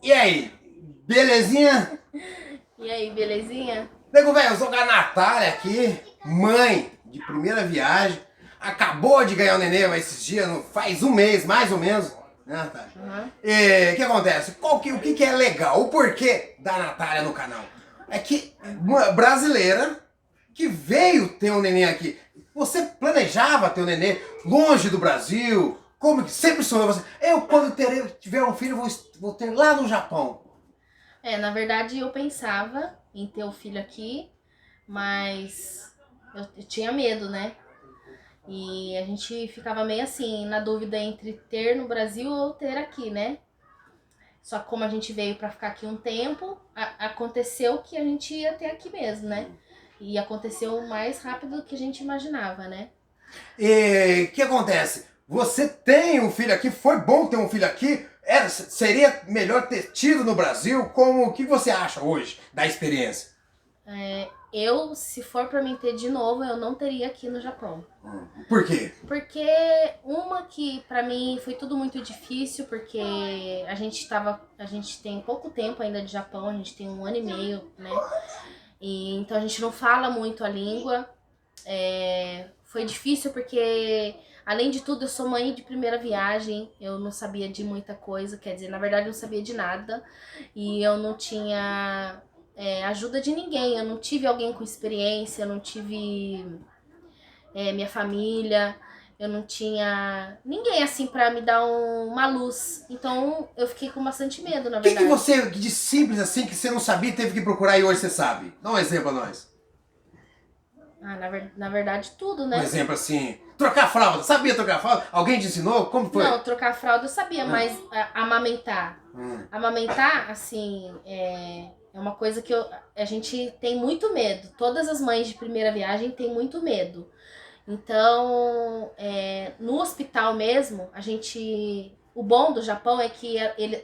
E aí, belezinha? E aí, belezinha? Nego, velho, eu sou com a Natália aqui, mãe de primeira viagem. Acabou de ganhar o neném esses dias, faz um mês, mais ou menos. Né, Natália? Uhum. E o que acontece? O que é legal? O porquê da Natália no canal? É que uma brasileira que veio ter um neném aqui. Você planejava ter um neném longe do Brasil? Como que sempre sonhou você? Eu, quando tiver um filho, vou ter lá no Japão. Na verdade eu pensava em ter o filho aqui, mas eu tinha medo, né? E a gente ficava meio assim, na dúvida entre ter no Brasil ou ter aqui, né? Só que como a gente veio pra ficar aqui um tempo, aconteceu que a gente ia ter aqui mesmo, né? E aconteceu mais rápido do que a gente imaginava, né? E o que acontece? Você tem um filho aqui, foi bom ter um filho aqui? Seria melhor ter tido no Brasil? O que você acha hoje da experiência? Se for pra mim ter de novo, eu não teria aqui no Japão. Por quê? Porque uma que pra mim foi tudo muito difícil, porque a gente tem pouco tempo ainda de Japão, a gente tem 1 ano e meio, né? E então a gente não fala muito a língua. Foi difícil porque, além de tudo, eu sou mãe de primeira viagem, eu não sabia de muita coisa, quer dizer, na verdade eu não sabia de nada. E eu não tinha ajuda de ninguém, eu não tive alguém com experiência, eu não tive minha família, eu não tinha ninguém assim pra me dar uma luz. Então eu fiquei com bastante medo, na O que verdade. você, de simples assim, que você não sabia e teve que procurar e hoje você sabe? Dá um exemplo a nós. Na verdade, tudo, Um né? exemplo assim, trocar fralda. Sabia trocar fralda? Alguém te ensinou? Como foi? Não, trocar fralda eu sabia, mas amamentar. Hum. Amamentar, assim, é uma coisa que a gente tem muito medo. Todas as mães de primeira viagem têm muito medo. Então, no hospital mesmo, a gente. O bom do Japão é que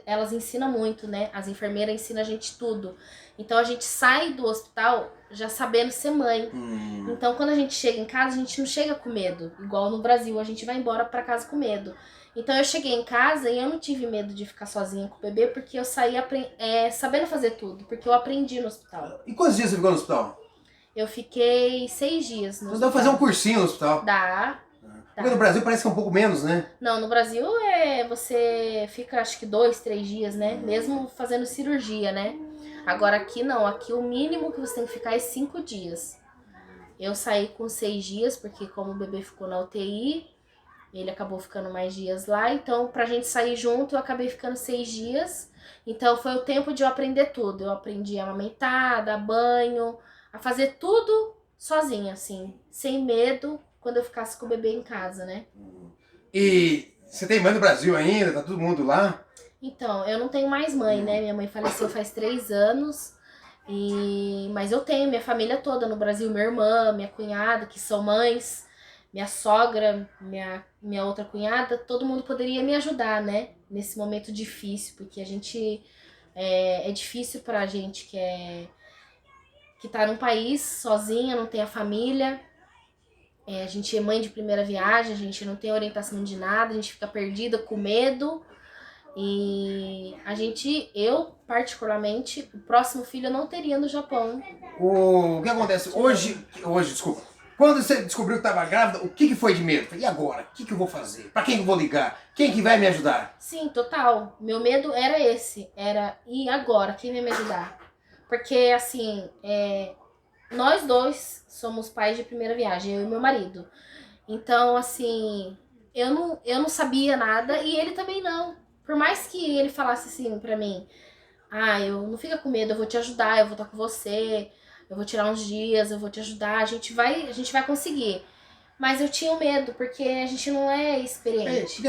elas ensinam muito, né? As enfermeiras ensinam a gente tudo. Então a gente sai do hospital já sabendo ser mãe. Então quando a gente chega em casa, a gente não chega com medo. Igual no Brasil, a gente vai embora pra casa com medo. Então eu cheguei em casa e eu não tive medo de ficar sozinha com o bebê, porque eu saí sabendo fazer tudo, porque eu aprendi no hospital. E quantos dias você ficou no hospital? Eu fiquei 6 dias no Você deve hospital. fazer um cursinho no hospital. Dá. Porque no Brasil parece que é um pouco menos, né? Não, no Brasil você fica acho que 2, 3 dias, né? Mesmo fazendo cirurgia, né? Agora aqui não, aqui o mínimo que você tem que ficar é 5 dias. Eu saí com 6 dias, porque como o bebê ficou na UTI, ele acabou ficando mais dias lá. Então, pra gente sair junto, eu acabei ficando 6 dias. Então, foi o tempo de eu aprender tudo. Eu aprendi a amamentar, a dar banho, a fazer tudo sozinha, assim, sem medo, quando eu ficasse com o bebê em casa, né? E você tem mãe no Brasil ainda? Tá todo mundo lá? Então, eu não tenho mais mãe, né? Minha mãe faleceu faz 3 anos. Mas eu tenho minha família toda no Brasil, minha irmã, minha cunhada, que são mães, minha sogra, minha outra cunhada, todo mundo poderia me ajudar, né? Nesse momento difícil, porque a gente é difícil pra gente que tá num país sozinha, não tem a família. A gente é mãe de primeira viagem, a gente não tem orientação de nada, a gente fica perdida com medo. E eu particularmente, o próximo filho eu não teria no Japão. O que acontece? Hoje, desculpa. Quando você descobriu que estava grávida, o que foi de medo? E agora? O que eu vou fazer? Pra quem eu vou ligar? Quem que vai me ajudar? Sim, total. Meu medo era esse. E agora? Quem vai me ajudar? Porque, assim, nós dois somos pais de primeira viagem, eu e meu marido. Então, assim, eu não sabia nada e ele também não. Por mais que ele falasse assim pra mim, eu não fica com medo, eu vou te ajudar, eu vou estar com você, eu vou tirar uns dias, eu vou te ajudar, a gente vai conseguir. Mas eu tinha medo, porque a gente não é experiente.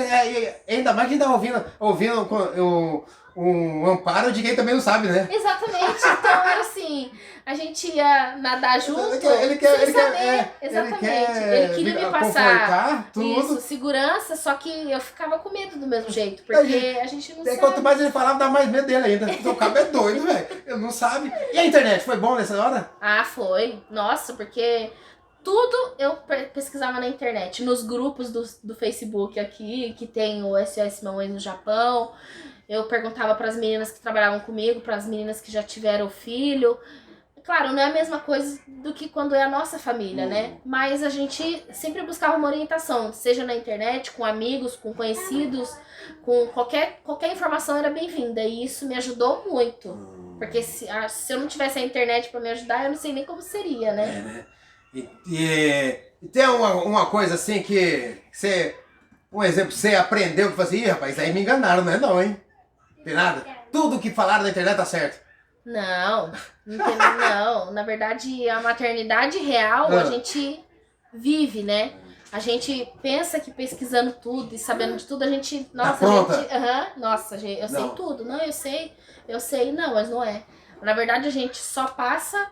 Ainda mais quem tá ouvindo um amparo de quem também não sabe, né? Exatamente, então era assim, a gente ia nadar junto, Ele quer, sem saber, exatamente. Ele queria me passar tudo. isso, segurança, só que eu ficava com medo do mesmo jeito, porque a gente não sabe. Quanto mais ele falava, dá mais medo dele ainda. O cabo é doido, velho. Ele não sabe. E a internet, foi bom nessa hora? Foi. Nossa, porque tudo eu pesquisava na internet, nos grupos do Facebook aqui, que tem o SOS Mamães no Japão. Eu perguntava para as meninas que trabalhavam comigo, para as meninas que já tiveram filho. Claro, não é a mesma coisa do que quando é a nossa família, né? Mas a gente sempre buscava uma orientação, seja na internet, com amigos, com conhecidos, com qualquer informação era bem-vinda. E isso me ajudou muito. Porque se eu não tivesse a internet para me ajudar, eu não sei nem como seria, né? Né? E tem uma coisa assim que você... Um exemplo, você aprendeu que você... Ih, rapaz, aí me enganaram, não é não, hein? Tem nada? Tudo que falaram na internet tá certo. Não, não. Na verdade, a maternidade real a gente vive, né? A gente pensa que pesquisando tudo e sabendo de tudo, a gente... Nossa, eu sei tudo. Não, eu sei. Não, mas não é. Na verdade, a gente só passa...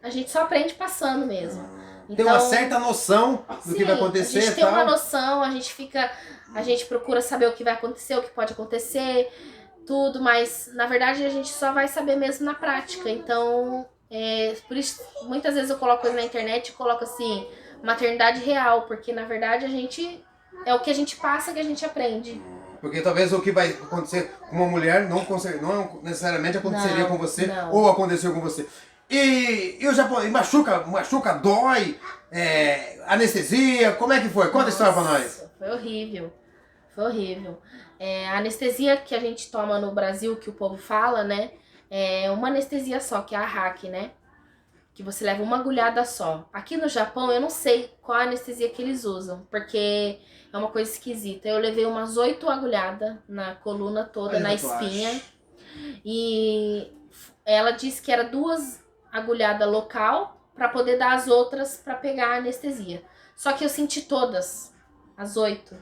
A gente só aprende passando mesmo. Então, tem uma certa noção do que vai acontecer. A gente tem uma noção, a gente procura saber o que vai acontecer, o que pode acontecer, tudo, mas na verdade a gente só vai saber mesmo na prática. Então, por isso, muitas vezes eu coloco coisa na internet e coloco assim, maternidade real, porque na verdade é o que a gente passa que a gente aprende. Porque talvez o que vai acontecer com uma mulher não necessariamente aconteceria com você, ou aconteceu com você. E o Japão, machuca, dói, anestesia, como é que foi? Conta a história pra nós. Foi horrível. A anestesia que a gente toma no Brasil, que o povo fala, né? É uma anestesia só, que é a hack, né? Que você leva uma agulhada só. Aqui no Japão, eu não sei qual a anestesia que eles usam, porque é uma coisa esquisita. Eu levei umas 8 agulhadas na coluna toda, na espinha. E ela disse que era 2 agulhada local para poder dar as outras para pegar a anestesia. Só que eu senti todas, as 8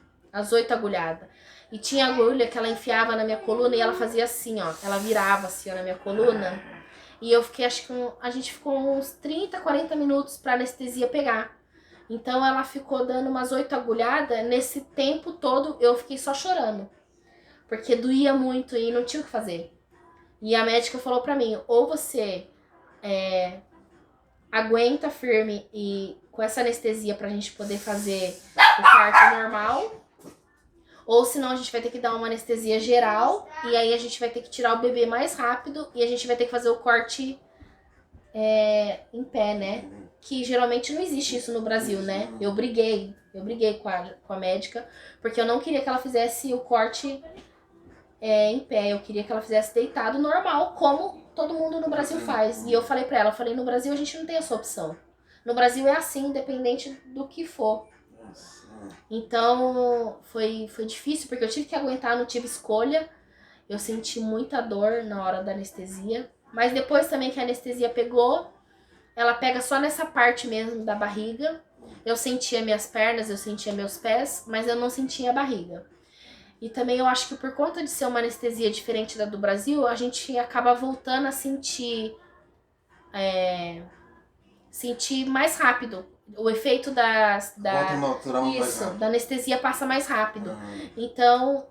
agulhadas. E tinha agulha que ela enfiava na minha coluna e ela fazia assim, ó, ela virava assim, ó, na minha coluna. E eu fiquei, a gente ficou uns 30, 40 minutos para anestesia pegar. Então ela ficou dando umas 8 agulhadas, nesse tempo todo eu fiquei só chorando. Porque doía muito e não tinha o que fazer. E a médica falou pra mim, ou você aguenta firme e com essa anestesia pra gente poder fazer o parto normal, ou senão a gente vai ter que dar uma anestesia geral e aí a gente vai ter que tirar o bebê mais rápido e a gente vai ter que fazer o corte em pé, né? Que geralmente não existe isso no Brasil, né? Eu briguei com a médica porque eu não queria que ela fizesse o corte em pé, eu queria que ela fizesse deitado normal, como todo mundo no Brasil faz. E eu falei pra ela, no Brasil a gente não tem essa opção. No Brasil é assim, independente do que for. Então, foi difícil, porque eu tive que aguentar, não tive escolha. Eu senti muita dor na hora da anestesia. Mas depois também que a anestesia pegou, ela pega só nessa parte mesmo da barriga. Eu sentia minhas pernas, eu sentia meus pés, mas eu não sentia a barriga. E também eu acho que por conta de ser uma anestesia diferente da do Brasil, a gente acaba voltando a sentir mais rápido. O efeito da anestesia passa mais rápido. Então,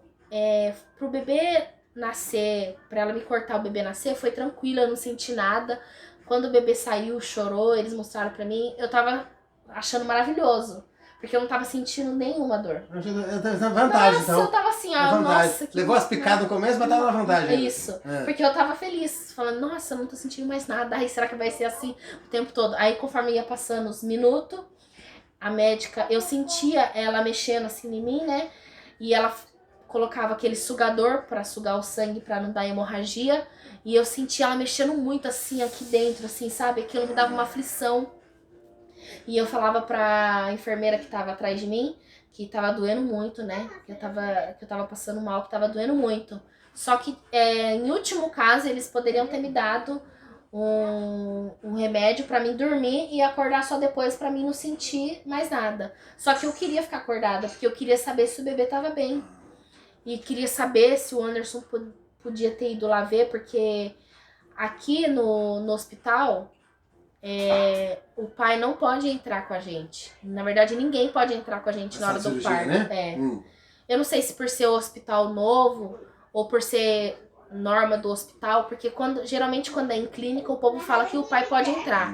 pro bebê nascer, pra ela me cortar o bebê nascer, foi tranquilo, eu não senti nada. Quando o bebê saiu, chorou, eles mostraram pra mim, eu tava achando maravilhoso. Porque eu não tava sentindo nenhuma dor. Vantagem, nossa, então. Eu tava assim, ó, nossa. Levou as picadas no começo, mas tava na vantagem. Isso, porque eu tava feliz, falando, nossa, eu não tô sentindo mais nada. Ai, será que vai ser assim o tempo todo? Aí, conforme ia passando os minutos, a médica, eu sentia ela mexendo assim em mim, né? E ela colocava aquele sugador pra sugar o sangue pra não dar hemorragia. E eu sentia ela mexendo muito assim, aqui dentro, assim, sabe? Aquilo me dava uma aflição. E eu falava pra enfermeira que tava atrás de mim que tava doendo muito, né? Que eu tava passando mal, que tava doendo muito. Só que, em último caso, eles poderiam ter me dado um remédio pra mim dormir e acordar só depois pra mim não sentir mais nada. Só que eu queria ficar acordada, porque eu queria saber se o bebê tava bem. E queria saber se o Anderson podia ter ido lá ver, porque aqui no hospital... o pai não pode entrar com a gente. Na verdade, ninguém pode entrar com a gente na hora do parto. Né? Eu não sei se por ser hospital novo ou por ser norma do hospital, porque geralmente quando é em clínica o povo fala que o pai pode entrar.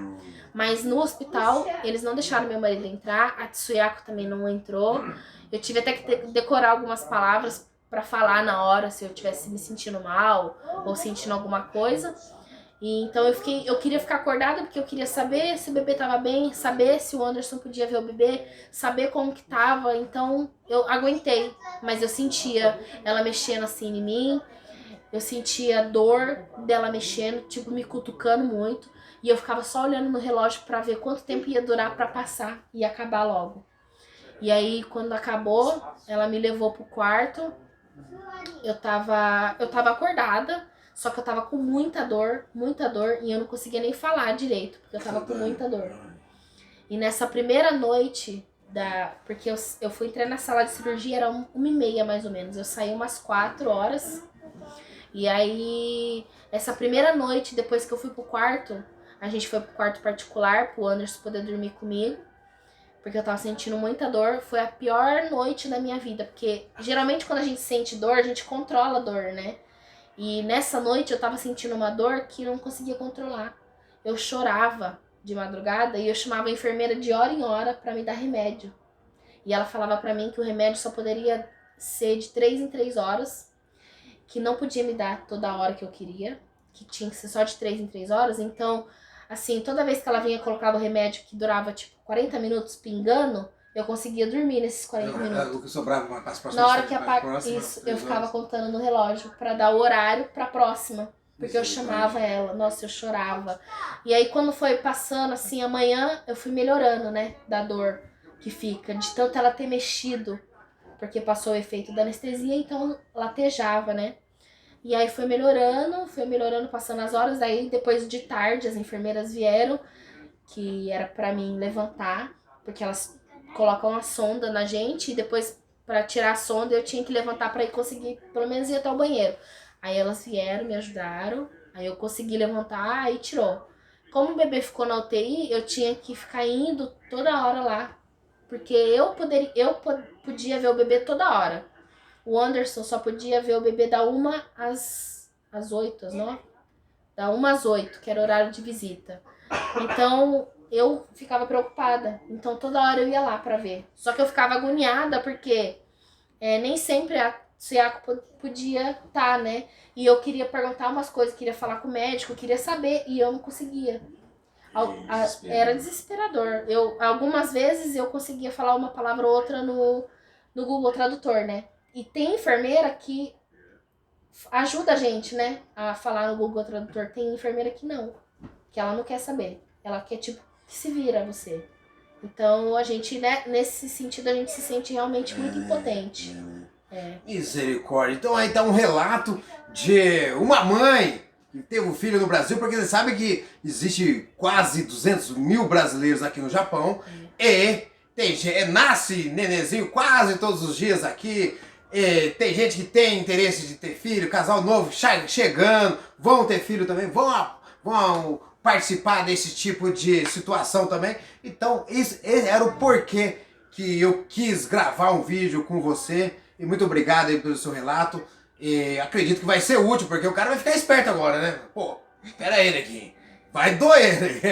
Mas no hospital eles não deixaram meu marido entrar, a Tsuyako também não entrou. Eu tive até que decorar algumas palavras pra falar na hora se eu estivesse me sentindo mal ou sentindo alguma coisa. E então eu queria ficar acordada porque eu queria saber se o bebê tava bem, saber se o Anderson podia ver o bebê, saber como que tava. Então eu aguentei, mas eu sentia ela mexendo assim em mim, eu sentia a dor dela mexendo, tipo, me cutucando muito. E eu ficava só olhando no relógio pra ver quanto tempo ia durar pra passar e acabar logo. E aí, quando acabou, ela me levou pro quarto. Eu tava acordada, só que eu tava com muita dor, e eu não conseguia nem falar direito, porque eu tava com muita dor. E nessa primeira noite, porque eu fui entrar na sala de cirurgia, era 1h30 mais ou menos. Eu saí umas 4 horas. E aí, essa primeira noite, depois que eu fui pro quarto, a gente foi pro quarto particular, pro Anderson poder dormir comigo, porque eu tava sentindo muita dor. Foi a pior noite da minha vida, porque geralmente quando a gente sente dor, a gente controla a dor, né? E nessa noite eu tava sentindo uma dor que eu não conseguia controlar. Eu chorava de madrugada e eu chamava a enfermeira de hora em hora pra me dar remédio. E ela falava pra mim que o remédio só poderia ser de 3 em 3 horas, que não podia me dar toda hora que eu queria, que tinha que ser só de 3 em 3 horas. Então, assim, toda vez que ela vinha colocar o remédio que durava tipo 40 minutos pingando, eu conseguia dormir nesses 40 minutos. O que sobrava para as próximas. Na hora que isso, eu ficava contando no relógio pra dar o horário pra próxima. Porque eu chamava ela, nossa, eu chorava. E aí quando foi passando assim, amanhã eu fui melhorando, né, da dor que fica, de tanto ela ter mexido, porque passou o efeito da anestesia, então latejava, né. E aí foi melhorando, passando as horas. Daí depois de tarde as enfermeiras vieram, que era pra mim levantar, porque elas colocam a sonda na gente e depois pra tirar a sonda eu tinha que levantar pra ir conseguir pelo menos ir até o banheiro. Aí elas vieram, me ajudaram, aí eu consegui levantar, aí tirou. Como o bebê ficou na UTI, eu tinha que ficar indo toda hora lá, porque eu podia ver o bebê toda hora. O Anderson só podia ver o bebê da 1 às 8, às 9? Da 1 às 8, que era o horário de visita. Então eu ficava preocupada. Então toda hora eu ia lá pra ver. Só que eu ficava agoniada porque nem sempre a Ciaco podia estar, né? E eu queria perguntar umas coisas, queria falar com o médico, queria saber, e eu não conseguia. Era desesperador. Algumas vezes eu conseguia falar uma palavra ou outra no Google Tradutor, né? E tem enfermeira que ajuda a gente, né, a falar no Google Tradutor. Tem enfermeira que não, que ela não quer saber. Ela quer, tipo, que se vira você. Então, a gente, né, nesse sentido, a gente se sente realmente muito impotente. Misericórdia. Então aí tá um relato de uma mãe que teve um filho no Brasil, porque você sabe que existe quase 200 mil brasileiros aqui no Japão, e nasce nenezinho quase todos os dias aqui. Tem gente que tem interesse de ter filho, casal novo chegando, vão ter filho também, vão participar desse tipo de situação também. Então, esse era o porquê que eu quis gravar um vídeo com você. E muito obrigado aí pelo seu relato. E acredito que vai ser útil, porque o cara vai ficar esperto agora, né? Pô, espera aí, aqui. Vai doer.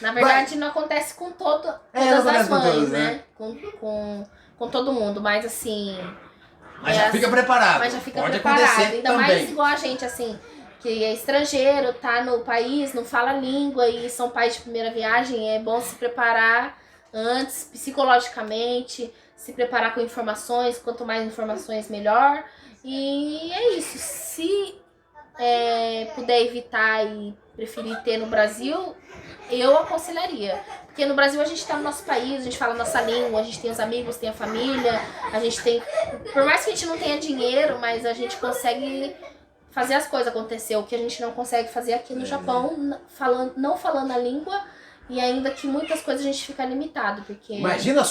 Na verdade, não acontece com todas as mães, né? Com todo mundo, mas assim... Mas já fica preparado. Mas já fica Pode preparado. acontecer Ainda também. mais igual a gente, assim, que é estrangeiro, tá no país, não fala a língua e são pais de primeira viagem. É bom se preparar antes, psicologicamente, se preparar com informações. Quanto mais informações, melhor. E é isso. Se puder evitar e preferir ter no Brasil, eu aconselharia. Porque no Brasil a gente tá no nosso país, a gente fala a nossa língua, a gente tem os amigos, tem a família, a gente tem... Por mais que a gente não tenha dinheiro, mas a gente consegue fazer as coisas acontecer. O que a gente não consegue fazer aqui no Japão, não falando a língua, e ainda que muitas coisas a gente fica limitado, porque... Imagina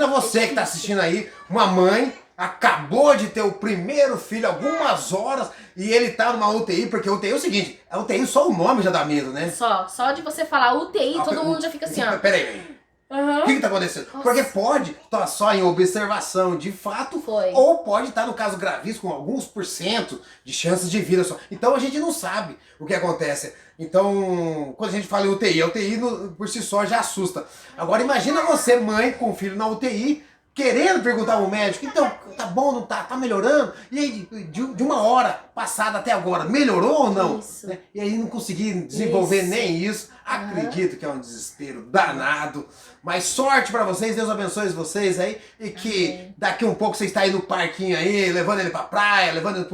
você que tá assistindo aí, uma mãe acabou de ter o primeiro filho algumas horas e ele tá numa UTI, porque UTI é o seguinte, a UTI só o nome já dá medo, né? Só de você falar UTI, todo mundo já fica assim, ó. Peraí. Uhum. O que tá acontecendo? Nossa. Porque pode estar só em observação de fato, ou pode estar no caso gravíssimo com alguns % de chances de vida só. Então a gente não sabe o que acontece. Então, quando a gente fala em UTI, a UTI por si só já assusta. Agora imagina você, mãe com filho na UTI, querendo perguntar ao médico, então, tá bom, não tá? Tá melhorando? E aí, de uma hora passada até agora, melhorou ou não? Isso. Né? E aí não consegui desenvolver Isso. nem isso. Acredito que é um desespero danado. Mas sorte pra vocês, Deus abençoe vocês aí. E que Amém. daqui um pouco vocês estão aí no parquinho aí, levando ele pra praia, levando ele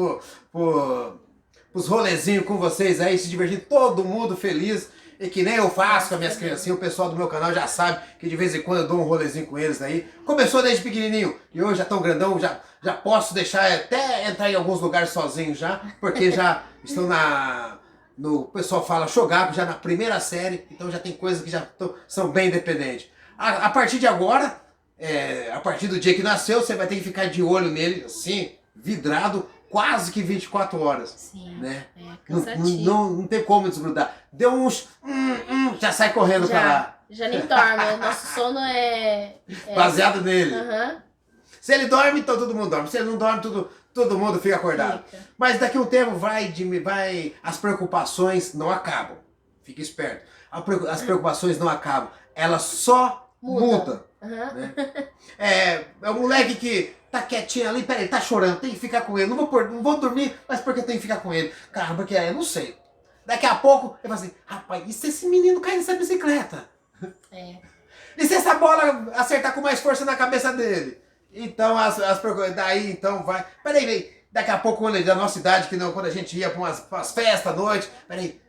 pros rolezinhos com vocês aí, se divertindo, todo mundo feliz. E que nem eu faço com as minhas criancinhas, o pessoal do meu canal já sabe que de vez em quando eu dou um rolezinho com eles aí. Começou desde pequenininho e hoje já tão grandão, já posso deixar até entrar em alguns lugares sozinho já, porque já estão o pessoal fala Shogaku já na primeira série, então já tem coisas que são bem independentes. A partir de agora, a partir do dia que nasceu, você vai ter que ficar de olho nele, assim, vidrado, quase que 24 horas. Sim. Né? Cansativo. Não tem como desgrudar. Deu uns. Já sai correndo pra lá. Já nem dorme. O nosso sono é Baseado nele. Aham. Se ele dorme, então todo mundo dorme. Se ele não dorme, todo mundo fica acordado. Fica. Mas daqui a um tempo as preocupações não acabam. Fica esperto. As preocupações não acabam. Elas só mudam. Aham. Né? É o moleque que tá quietinho ali, peraí, tá chorando, tem que ficar com ele. Não vou dormir, mas porque eu tenho que ficar com ele? Cara, porque eu não sei. Daqui a pouco, eu falo assim, rapaz, e se esse menino cair nessa bicicleta? É. E se essa bola acertar com mais força na cabeça dele? Então, daí, então, vai... Peraí, daqui a pouco, da nossa idade, quando a gente ia pra umas festas à noite, peraí,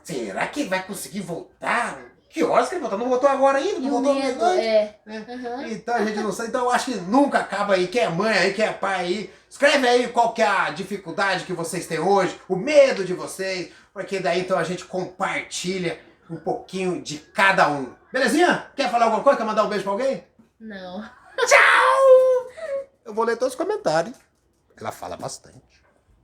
será que vai conseguir voltar? Que horas que ele voltou? Não voltou agora ainda? E Não o voltou medo, né? Uhum. Então a gente não sabe. Então eu acho que nunca acaba aí. Quem é mãe aí, quem é pai aí, escreve aí qual que é a dificuldade que vocês têm hoje, o medo de vocês, porque daí então a gente compartilha um pouquinho de cada um. Belezinha? Quer falar alguma coisa? Quer mandar um beijo pra alguém? Não. Tchau! Eu vou ler todos os comentários. Ela fala bastante.